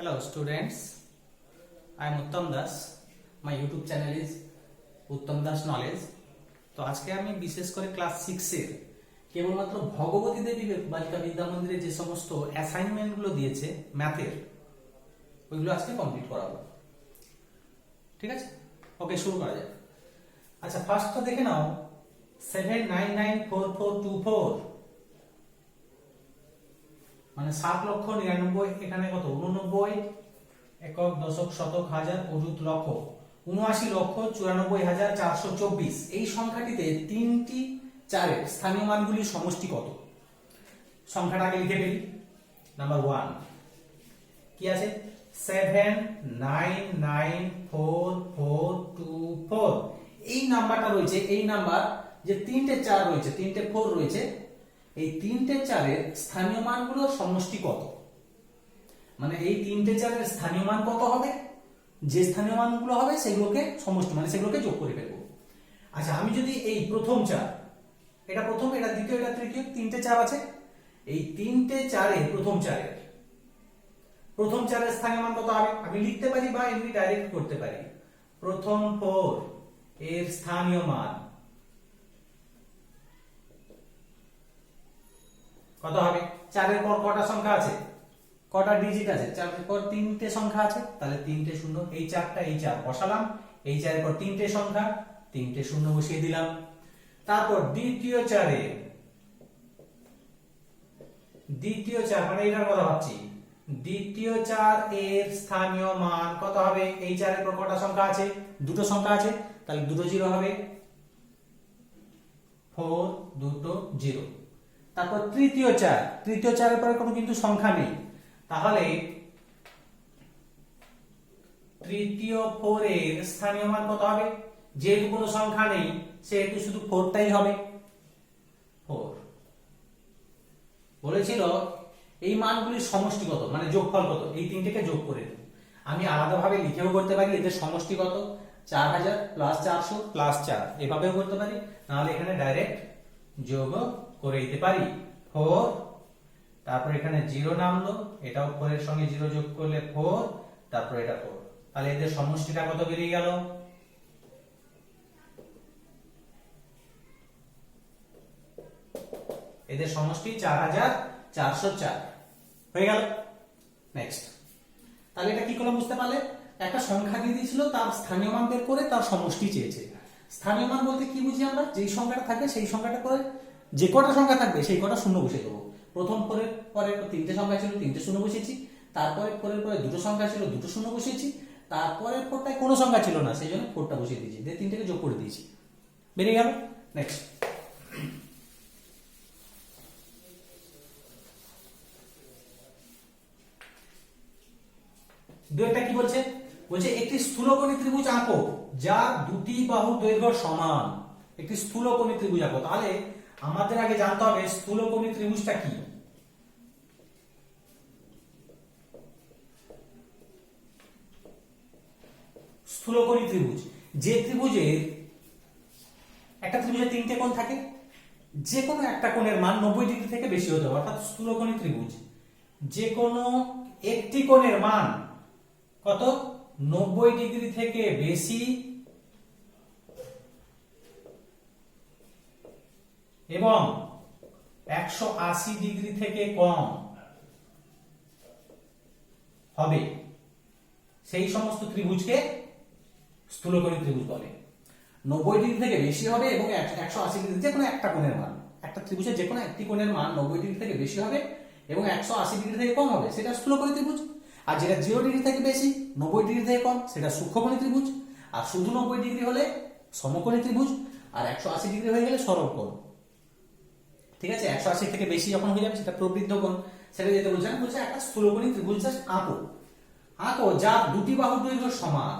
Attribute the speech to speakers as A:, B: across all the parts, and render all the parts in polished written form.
A: Hello students, I am Uttam Das. My YouTube channel is Uttam Das Knowledge. তো আজকে আমি বিশেষ করে ক্লাস 6 এর কেবলমাত্র ভগবতী দেবী বালিকা বিদ্যা মন্দিরে যে সমস্ত অ্যাসাইনমেন্ট গুলো দিয়েছে ম্যাথের ওইগুলো আজকে কমপ্লিট করাবো। ঠিক আছে, ওকে শুরু করা যাক। আচ্ছা, ফার্স্টটা দেখে নাও 7994424 মানে 7,99,000 এখানে কত 89 একক দশক শতক হাজার অযুত লক্ষ 79,94,424। এই সংখ্যাটিতে তিনটি চারের স্থানীয় মানগুলির সমষ্টি কত? সংখ্যাটা আগে লিখে ফেলি। নাম্বার 1 কি আছে? 7994424। এই নাম্বারটা রয়েছে, এই নাম্বার যে তিনটে 4 রয়েছে, তিনটে 4 রয়েছে, এই তিনটে 4-এর স্থানীয় মানগুলোর সমষ্টি কত? মানে এই তিনটে 4-এর স্থানীয় মান কত হবে? যে স্থানীয় মানগুলো হবে সেগুলোকে সমষ্টি মানে সেগুলোকে যোগ করে ফেলবো। আচ্ছা, আমি যদি এই প্রথম 4, এটা প্রথম, এটা দ্বিতীয়, এটা তৃতীয়, তিনটে 4 আছে, এই তিনটে 4-এর প্রথম 4-এর স্থানীয় মান কত হবে? আমি লিখতে পারি বা এমনি ডাইরেক্ট করতে পারি। প্রথম 4 এর স্থানীয় মান কত হবে? 4-এর পর কটা সংখ্যা আছে? কটা ডিজিট আছে? 4-এর পর তিনটে সংখ্যা আছে, তাহলে তিনটে শূন্য। এই 4টা এই 4 বসালাম, এই 4-এর পর তিনটে সংখ্যা, তিনটে শূন্য বসিয়ে দিলাম। তারপর দ্বিতীয় 4 মানে এটার কথা ভাবছি, দ্বিতীয় 4 এর স্থানীয় মান কত হবে? এই 4-এর পর কটা সংখ্যা আছে? দুটো সংখ্যা আছে, তাহলে দুটো 0 হবে, 4 দুটো 0। তারপর তৃতীয় 4-এর পরে কোনো কিন্তু সংখ্যা নেই, তাহলে তৃতীয় 4 এর স্থানীয় মান কত হবে? যেহেতু কোনো সংখ্যা নেই সেহেতু শুধু 4টাই হবে, 4। বলেছিল এই মানগুলির সমষ্টি কত, মানে যোগফল কত, এই তিনটেকে যোগ করে দিই। আমি আলাদাভাবে লিখেও করতে পারি এদের সমষ্টি কত, 4000 প্লাস 400 প্লাস 4, এভাবেও করতে পারি, নাহলে এখানে ডাইরেক্ট যোগ করে দিতে পারি। 4, তারপর এখানে 0 নামলো, এটাও 4 এর সঙ্গে 0 যোগ করলে 4, তারপর এটা 4, তাহলে এদের সমষ্টিটা কত বেরিয়ে গেল? এদের সমষ্টি 4404 হয়ে গেল। নেক্সট, তাহলে এটা কি করে বুঝতে পারলে? একটা সংখ্যা দিয়ে দিয়েছিল, তার স্থানীয় মান বের করে তার সমষ্টি চেয়েছে। স্থানীয় মান বলতে কি বুঝি আমরা? যেই সংখ্যাটা থাকবে সেই সংখ্যাটা করে যে কটা সংখ্যা থাকবে সেই কটা শূন্য বসিয়ে দেবো। প্রথম 4-এর পরে তিনটে সংখ্যা ছিল, তিনটে শূন্য বসিয়েছি। তারপরে 4-এর পরে দুটো সংখ্যা ছিল, দুটো শূন্য বসিয়েছি। তারপরে 4টায় কোনো সংখ্যা ছিল না, সেই জন্য 4টা বসিয়ে দিয়েছি, দিয়ে তিনটাকে যোগ করে দিয়েছি, বেরিয়ে গেল। নেক্সট, দুইটা কি বলছে? বলছে একটি স্থূলকোণী ত্রিভুজ আঁকো যার দুটি বাহু দৈর্ঘ্য সমান। একটি স্থূলকোণী ত্রিভুজ আঁকো, তাহলে আমাদের আগে জানতে হবে স্থূলকোণী ত্রিভুজটা কি। স্থূলকোণী ত্রিভুজ, যে ত্রিভুজের একটা ত্রিভুজের তিনটে কোণ থাকে, যে কোনো একটা কোণের মান 90 ডিগ্রি থেকে বেশি হতে হবে, অর্থাৎ স্থূলকোণী ত্রিভুজ যে কোনো একটি কোণের মান কত? 90 ডিগ্রি থেকে বেশি এবং 180 ডিগ্রি থেকে কম হবে, সেই সমস্ত ত্রিভুজকে স্থূলকোণী ত্রিভুজ বলে। 90 ডিগ্রি থেকে বেশি হবে এবং 180 ডিগ্রি, যে কোনো একটা কোণের মান, একটা ত্রিভুজের যে কোনো একটি কোণের মান 90 ডিগ্রি থেকে বেশি হবে এবং 180 ডিগ্রি থেকে কম হবে, সেটা স্থূলকোণী ত্রিভুজ। আর যেটা 0 ডিগ্রি থেকে বেশি, 90 ডিগ্রি থেকে কম, সেটা সূক্ষ্মকোণী ত্রিভুজ। আর শুধু 90 ডিগ্রি হলে সমকোণী ত্রিভুজ, আর 180 ডিগ্রি হয়ে গেলে সরলকোণ। ঠিক আছে, 180 থেকে বেশি যখন হয়ে যাবে সেটা প্রবৃদ্ধ কোণ। সেটা যেটা বলছেন, বলছে একটা স্থূলকোণী ত্রিভুজ আঁকো যার দুটি বাহু দৈর্ঘ্য সমান।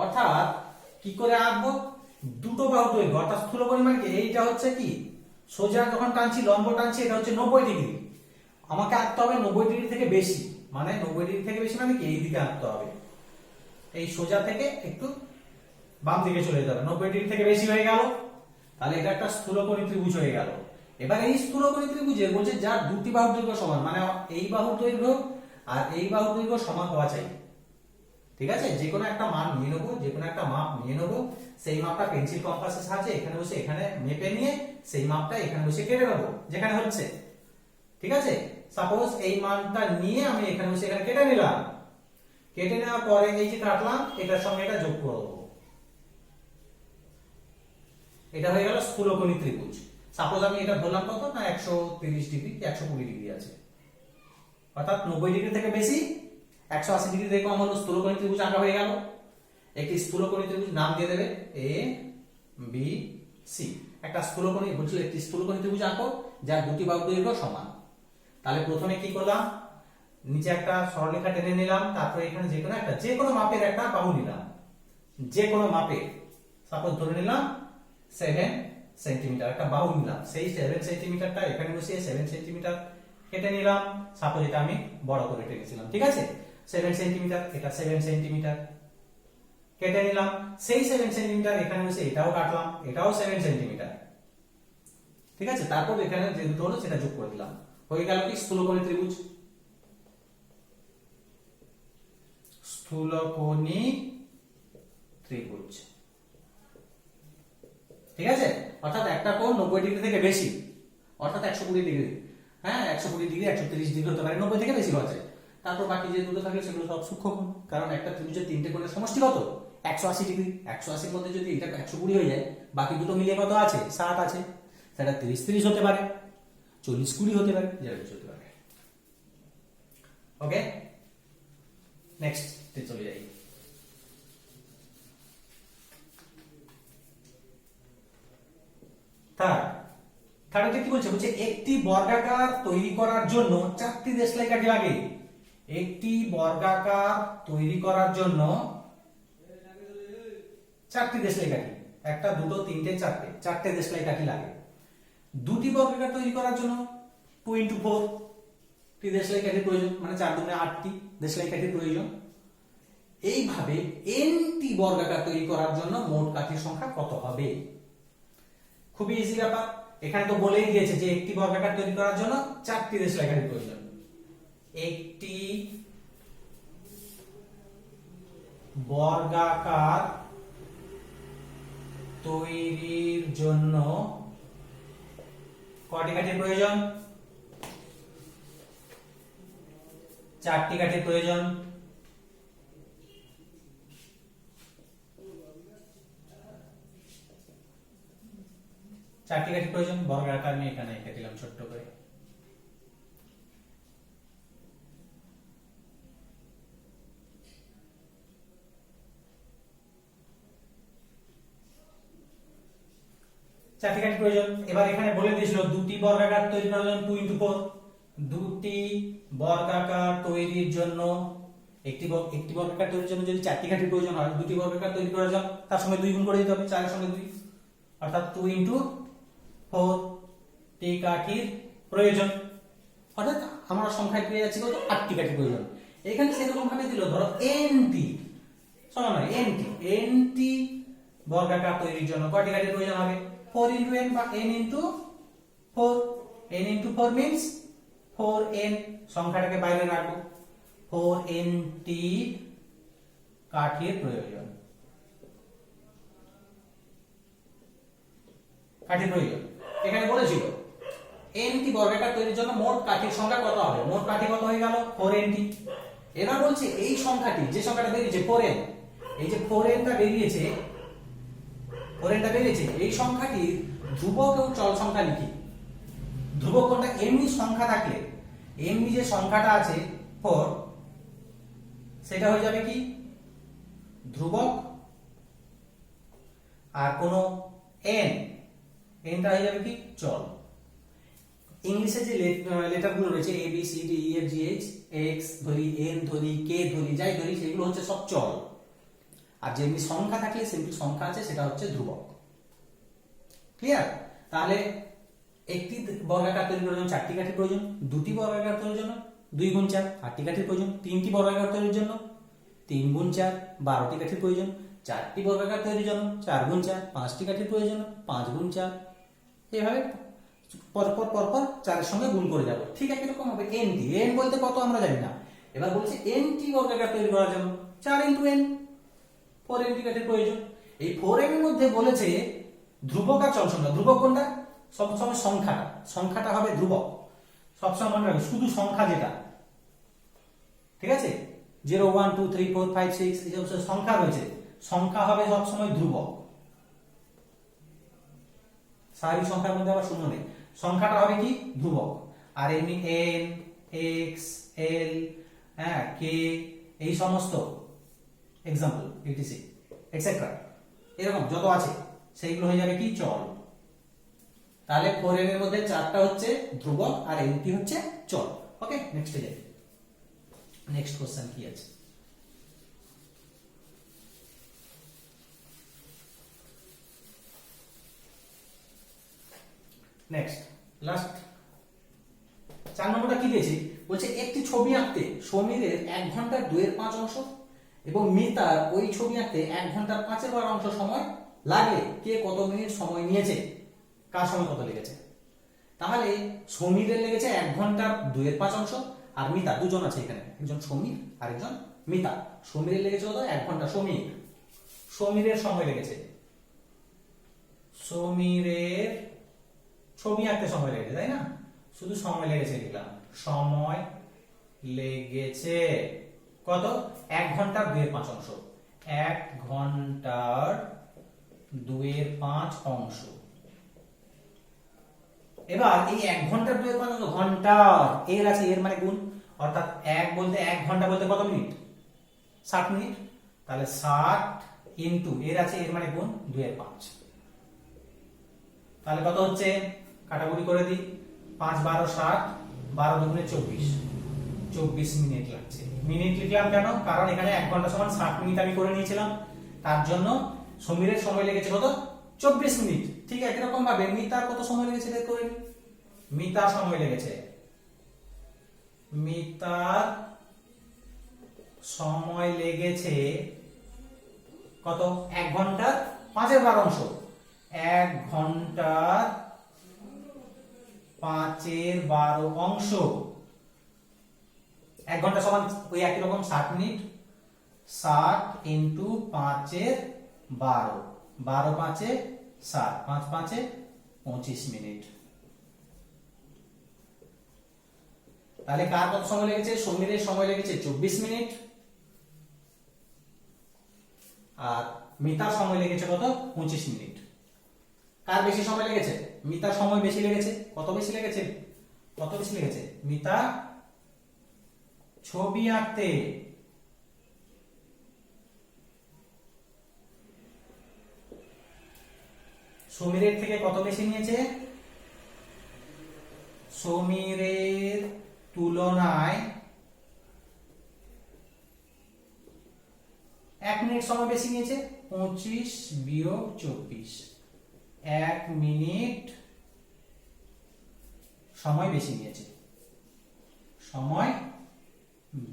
A: অর্থাৎ কি করে আঁকবো? দুটো বাহু দৈর্ঘ্য, অর্থাৎ স্থূলকোণী মানে কি? এইটা হচ্ছে কি সোজা যখন টানছি, লম্ব টানছি, এটা হচ্ছে 90 ডিগ্রি। আমাকে আঁকতে হবে 90 ডিগ্রি থেকে বেশি, মানে 90 ডিগ্রি থেকে বেশি মানে কি এই দিকে আঁকতে হবে, এই সোজা থেকে একটু বাম দিকে চলে যেতে হবে। 90 ডিগ্রি থেকে বেশি হয়ে গেল, তাহলে এটা একটা স্থূলকোণী ত্রিভুজ হয়ে গেল। এবার এই স্থূলকোণী ত্রিভুজের বলছে যার দুটি বাহুর দৈর্ঘ্য সমান, মানে এই বাহুর দৈর্ঘ্য আর এই বাহুর দৈর্ঘ্য সমান হওয়া চাই। ঠিক আছে, যে কোনো একটা মান নিয়ে নেবো, যে কোনো একটা মাপ নিয়ে নেবো, সেই মাপটা পেন্সিল কম্পাসের সাহায্যে এখানে বসে এখানে মেপে নিয়ে সেই মাপটা এখানে বসে কেটে নেবো যেখানে হচ্ছে। ঠিক আছে, সাপোজ এই মানটা নিয়ে আমি এখানে বসে এখানে কেটে নিলাম, কেটে নেওয়ার পরে এই যে কাটলাম এটার সঙ্গে এটা যোগ করে দেবো, এটা হয়ে গেল স্থূলকোণী ত্রিভুজ। সাপোজ আমি এটা ধরলাম কত না 130 ডিগ্রি কি 120 ডিগ্রি আছে, অর্থাৎ 90 ডিগ্রি থেকে বেশি, 180 ডিগ্রি থেকে কম হলো, স্থূলকোণী ত্রিভুজ আঁকা হয়ে গেল। একটি স্থূলকোণী ত্রিভুজ নাম দিয়ে দেবে এ বি সি। একটা স্থূলকোণী বুঝলে একটি স্থূলকোণী ত্রিভুজ আঁকো যার দুটি বাহু দৈর্ঘ্য সমান। তাহলে প্রথমে কি করলাম, নিচে একটা সরলরেখা টেনে নিলাম, তারপরে এখানে যে কোনো মাপের একটা বাহু নিলাম, যে কোনো মাপের, সাপোজ ধরে নিলাম 7 সেন্টিমিটার একটা বাহু নিলাম, সেই 7 সেন্টিমিটারটা এখানে বসিয়ে 7 সেন্টিমিটার কেটে নিলাম। সাপোজ এটা আমি বড় করে টেনেছিলাম, ঠিক আছে, 7 সেন্টিমিটার, এটা 7 সেন্টিমিটার কেটে নিলাম। সেই 7 সেন্টিমিটার এখানে বসে এটাও কাটলাম, এটাও 7 সেন্টিমিটার। ঠিক আছে, তারপর এখানে যে দুটো হলো সেটা যোগ করে দিলাম, হয়ে গেল কি স্থূলকোণী ত্রিভুজ। স্থূলকোণী ত্রিভুজ, ঠিক আছে, অর্থাৎ একটা কোণ 90 ডিগ্রি থেকে বেশি, অর্থাৎ 120 ডিগ্রি, হ্যাঁ 120 ডিগ্রি 130 ডিগ্রি হতে পারে, 90 থেকে বেশি হচ্ছে। তারপর বাকি যে দুটো থাকলে সেগুলো সব সূক্ষ্মকোণ, কারণ একটা ত্রিভুজের তিনটে কোণের সমষ্টি কত 180 ডিগ্রি, 180 এর মধ্যে যদি এটা 120 হয়ে যায়, বাকি দুটো মিলিয়ে কত আছে 60 আছে, সেটা 30-30 হতে পারে, 40-20 হতে পারে, যেটা কিছু হতে পারে। ওকে, নেক্সট চলে যাই। থার্ডে কি বলছে, একটি বর্গাকার তৈরি করার জন্য 4টি দেশলাই কাঠি লাগে। একটি বর্গাকার তৈরি করার জন্য 4টি দেশলাই কাঠি, একটা দুটো তিনটে চারটে দেশলাই কাঠি লাগে। দুটি বর্গাকার তৈরি করার জন্য 2 into 4 টি দেশলাই কাঠির প্রয়োজন, মানে 4 দুগুণে 8টি দেশলাই কাঠির প্রয়োজন। এইভাবে nটি বর্গাকার তৈরি করার জন্য মোট কাঠির সংখ্যা কত হবে? খুবই ইজি ব্যাপার, এখানে তো বলেই দিয়েছে যে একটি বর্গাকার তৈরি করার জন্য 4টি দেশলাই কাঠির প্রয়োজন। একটি বর্গাকার তৈরির জন্য কয়টি কাঠির প্রয়োজন? 4টি কাঠির প্রয়োজন। চারটি কাঠি প্রয়োজন, বর্গাকার আমি এখানে এঁকে দিলাম ছোট্ট করে। চারটি কাঠি প্রয়োজন। এবার এখানে বলে দিয়েছিল দুটি বর্গাকার তৈরি করার জন্য 2 into 4, দুটি বর্গাকার তৈরির জন্য একটি বর্গাকার তৈরির জন্য যদি 4টি কাঠির প্রয়োজন হয়, দুটি বর্গাকার তৈরি করার জন্য তার সঙ্গে 2 গুণ করে দিতে হবে, 4 এর সঙ্গে 2, অর্থাৎ 2 into 4 টি কাঠির প্রয়োজন। অর্থাৎ আমরা সংখ্যায় পেয়ে যাচ্ছি কত 8টি কাঠির প্রয়োজন। এখানে সেরকম ভাবে দিল, ধরো nটি সমান হয় nটি বর্গাকার তৈরির জন্য কয়টি কাঠির প্রয়োজন হবে? 4 into n বা n into 4, n into 4 means 4n, সংখ্যাটাকে বাইরে রাখবো, 4n টি কাঠির প্রয়োজন, কাঠির প্রয়োজন। এখানে বলেছিল nটি বর্গাকার তৈরির জন্য মোট কাঠির সংখ্যা কত হবে? মোট কাঠি কত হয়ে গেল 4nটি। এবার বলছে এই সংখ্যাটি, যে সংখ্যাটা বেরিয়েছে 4n, এই যে 4nটা বেরিয়েছে, এই সংখ্যাটির ধ্রুবক এবং চল সংখ্যা লিখি। ধ্রুবক কোনটা? এমনি সংখ্যা থাকলে, এমনি যে সংখ্যাটা আছে 4, সেটা হয়ে যাবে কি ধ্রুবক, আর কোন nটা হয়ে যাবে কি চল। ইংলিশে যে লেটারগুলো রয়েছে a b c d e f g h x ধরি, n ধরি, k ধরি, যাই ধরি, সেগুলো হচ্ছে সব চল। আর যেমনি সংখ্যা থাকলে সিম্পল সংখ্যা আছে, সেটা হচ্ছে ধ্রুবক। ক্লিয়ার? তাহলে একটি বর্গাকার তৈরি করার জন্য 4টি কাঠির প্রয়োজন, দুটি বর্গাকার তৈরির জন্য 2 গুণ 4 8টি কাঠির প্রয়োজন, তিনটি বর্গাকার তৈরির জন্য 3 গুণ 4 12টি কাঠির প্রয়োজন, 4টি বর্গাকার তৈরির জন্য 4 গুণ 4 5টি কাঠির প্রয়োজন, 5 গুণ 4, এইভাবে পরপর 4 এর সঙ্গে গুণ করে যাব। ঠিক একই রকম হবে n বলতে কত আমরা জানি না, এবার বলছে এনটি বর্গাকার তৈরি করার জন্য 4 ইনটু এন, 4 এনটি কাঠের প্রয়োজন। এই 4n এর মধ্যে বলেছে ধ্রুবক আর চল সংখ্যা। ধ্রুবক কোনটা? সবসময় সংখ্যাটা, সংখ্যাটা হবে ধ্রুবক সবসময় মনে রাখবে, শুধু সংখ্যা যেটা, ঠিক আছে 0 1 2 3 4 5 6 এই সব সংখ্যা রয়েছে, সংখ্যা হবে সবসময় ধ্রুবক। স্বাভাবিক সংখ্যার মধ্যে আবার শূন্য নেই, সংখ্যাটা হবে কি ধ্রুবক। আর এমনি এন, এক্স, এল, হ্যাঁ কে, এই সমস্ত এক্সাম্পল ইটিসি এটসেট্রা এরকম যত আছে সেইগুলো হয়ে যাবে কি চল। তাহলে 4n এর মধ্যে 4টা হচ্ছে ধ্রুবক আর nটি হচ্ছে চল। ওকে, নেক্সটে যাই। নেক্সট কোশ্চেন কি আছে? নেক্সট লাস্ট 4 নম্বরটা কি দিয়েছে? বলছে একটি ছবি আঁকতে সমীরের 1 ঘন্টার 2/5 অংশ এবং মিতার ওই ছবি আঁকতে 1 ঘন্টার 5/12 অংশ সময় লাগে, কে কত মিনিট সময় নিয়েছে, কার সময় কত লেগেছে? তাহলে সমীরের লেগেছে 1 ঘন্টার 2/5 অংশ, আর মিতা দুজন আছে এখানে, একজন সমীর আর একজন মিতা। সমীরের লেগেছে কত? 1 ঘন্টা। সমীরের সময় লেগেছে, সমীরের ছবি আঁকতে সময় লেগেছে, তাই না? শুধু সময় লেগেছে লিখলাম, সময় লেগেছে কত? 1 ঘন্টার 2/5 অংশ, 1 ঘন্টার 2/5 অংশ। এবার এই 1 ঘন্টার 2/5 অংশ, ঘন্টার এর আছে এর মানে গুণ, অর্থাৎ 1 বলতে 1 ঘন্টা বলতে কত মিনিট? 60 মিনিট। তাহলে 60 ইনটু এর আছে এর মানে গুণ 2/5, তাহলে কত হচ্ছে? কাটাকুটি করে দিই, 5 12 60, 12 দুগুণে 24 মিনিট লাগছে। মিনিট লিখলাম কেন? কারণ এখানে 1 ঘন্টা সমান 60 মিনিট আমি করে নিয়েছিলাম, তার জন্য সমীরের সময় লেগেছে কত? 24 মিনিট। ঠিক একই রকম ভাবে মিতার কত সময় লেগেছে বের করে নিই। মিতার সময় লেগেছে, মিতার সময় লেগেছে কত? 1 ঘন্টার 5/12 অংশ, 1 ঘন্টার 5/12 অংশ। 1 ঘন্টা সমান ওই একই রকম 60 মিনিট, 60 ইনটু 5/12, 12 5 60, 5 5 25 মিনিট। তাহলে কার কত সময় লেগেছে? সমীরের সময় লেগেছে 24 মিনিট, আর মিতার সময় লেগেছে কত? 25 মিনিট। কার বেশি সময় লেগেছে? মিতার সময় বেশি লেগেছে। কত বেশি লেগেছে? কত বেশি লেগেছে? মিতা ছবি আঁকতে সমীরের থেকে কত বেশি নিয়েছে? সমীরের তুলনায় 1 মিনিট সময় বেশি নিয়েছে। 25 বিয়োগ 24, 1 মিনিট সময় বেশি নিয়েছে, সময়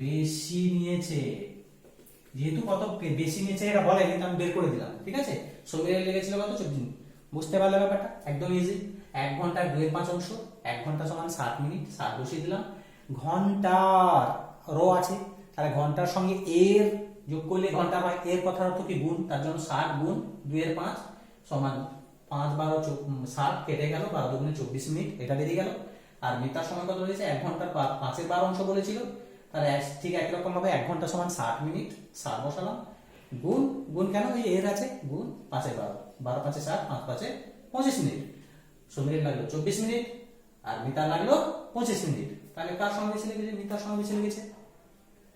A: বেশি নিয়েছে। যেহেতু কত বেশি নিয়েছে এটা বলে, কিন্তু আমি বের করে দিলাম, ঠিক আছে? সমীরের লেগেছিল কত? 24 মিনিট। বুঝতে পারলে ব্যাপারটা? একদম ইজি। 1 ঘন্টার 2/5 অংশ, 1 ঘন্টা সমান 60 মিনিট, 60 বসিয়ে দিলাম। ঘন্টার রো আছে, তাহলে ঘন্টার সঙ্গে এর যোগ করলে ঘন্টা হয়, এর কথার অর্থ কি? গুণ, তার জন্য 60 গুণ 2/5 সমান 5 12 60 কেটে গেল, 12 দুগুণে 24 মিনিট, এটা বেরিয়ে গেল। আর মিতার সময় কত হয়েছে? 1 ঘন্টার 5/12 অংশ বলেছিল, তাহলে ঠিক একই রকম ভাবে 1 ঘন্টা সমান 60 মিনিট, 60 বসালাম, গুণ গুণ কেন? এই এর আছে গুণ 5/12, 12 5 60, 5 5 25 মিনিট। সমীরের লাগলো 24 মিনিট আর মিতার লাগলো 25 মিনিট। তাহলে কার সময় বেশি লেগেছে? মিতার সময় বেশি লেগেছে।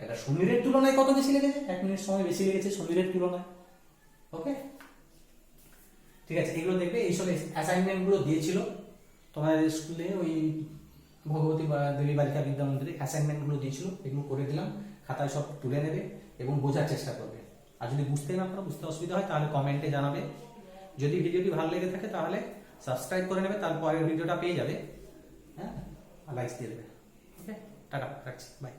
A: এটা সমীরের তুলনায় কত বেশি লেগেছে? 1 মিনিট সময় বেশি লেগেছে সমীরের তুলনায়। ওকে, ঠিক আছে। এগুলো দেখবে, এইসব অ্যাসাইনমেন্ট গুলো দিয়েছিল তোমাদের স্কুলে, ওই ভগবতী দেবী বালিকা বিদ্যা মন্দিরে অ্যাসাইনমেন্ট গুলো দিয়েছিল, এগুলো করে দিলাম, খাতায় সব তুলে নেবে এবং বোঝার চেষ্টা করবে। আর যদি বুঝতে না পারো, বুঝতে অসুবিধা হয়, তাহলে কমেন্টে জানাবে। যদি ভিডিওটি ভালো লেগে থাকে তাহলে সাবস্ক্রাইব করে নেবে, তারপরের ভিডিওটা পেয়ে যাবে। হ্যাঁ, লাইক দিয়ে দেবে। ওকে, টাটা, রাখছি, বাই।